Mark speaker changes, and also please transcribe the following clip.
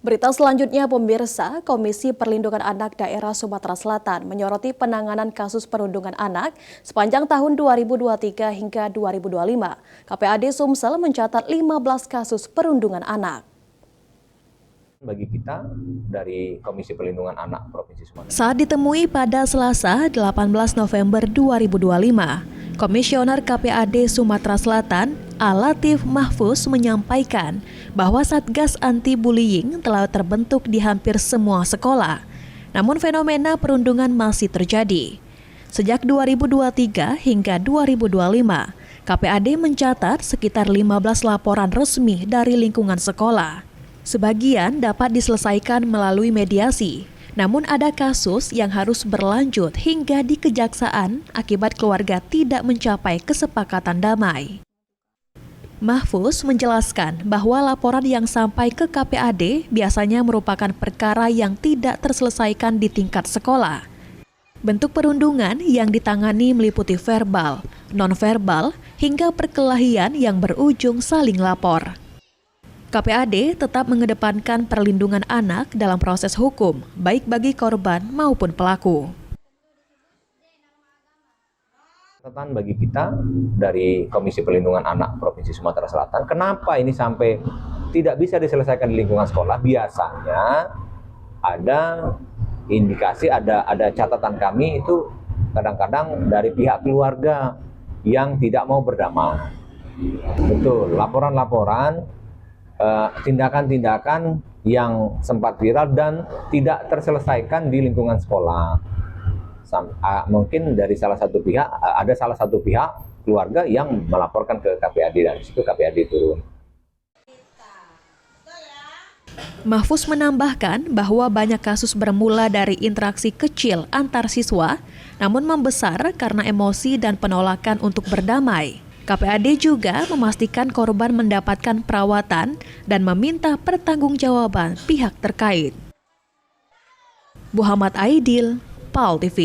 Speaker 1: Berita selanjutnya, pemirsa, Komisi Perlindungan Anak Daerah Sumatera Selatan menyoroti penanganan kasus perundungan anak sepanjang tahun 2023 hingga 2025. KPAD Sumsel mencatat 15 kasus perundungan anak.
Speaker 2: Bagi kita dari Komisi Perlindungan Anak Provinsi Sumatera.
Speaker 1: Saat ditemui pada Selasa 18 November 2025, Komisioner KPAD Sumatera Selatan, Latif Mahfuz menyampaikan bahwa Satgas Anti-Bullying telah terbentuk di hampir semua sekolah. Namun fenomena perundungan masih terjadi. Sejak 2023 hingga 2025, KPAD mencatat sekitar 15 laporan resmi dari lingkungan sekolah. Sebagian dapat diselesaikan melalui mediasi, namun ada kasus yang harus berlanjut hingga di kejaksaan akibat keluarga tidak mencapai kesepakatan damai. Mahfuz menjelaskan bahwa laporan yang sampai ke KPAD biasanya merupakan perkara yang tidak terselesaikan di tingkat sekolah. Bentuk perundungan yang ditangani meliputi verbal, nonverbal, hingga perkelahian yang berujung saling lapor. KPAD tetap mengedepankan perlindungan anak dalam proses hukum, baik bagi korban maupun pelaku.
Speaker 2: Catatan bagi kita dari Komisi Perlindungan Anak Provinsi Sumatera Selatan, kenapa ini sampai tidak bisa diselesaikan di lingkungan sekolah? Biasanya ada indikasi, ada catatan kami itu kadang-kadang dari pihak keluarga yang tidak mau berdamai. Betul, laporan-laporan tindakan-tindakan yang sempat viral dan tidak terselesaikan di lingkungan sekolah. Mungkin dari salah satu pihak keluarga yang melaporkan ke KPAD dan di situ KPAD turun.
Speaker 1: Mahfuz menambahkan bahwa banyak kasus bermula dari interaksi kecil antar siswa, namun membesar karena emosi dan penolakan untuk berdamai. KPAD juga memastikan korban mendapatkan perawatan dan meminta pertanggungjawaban pihak terkait. Muhammad Aidil, PAL TV.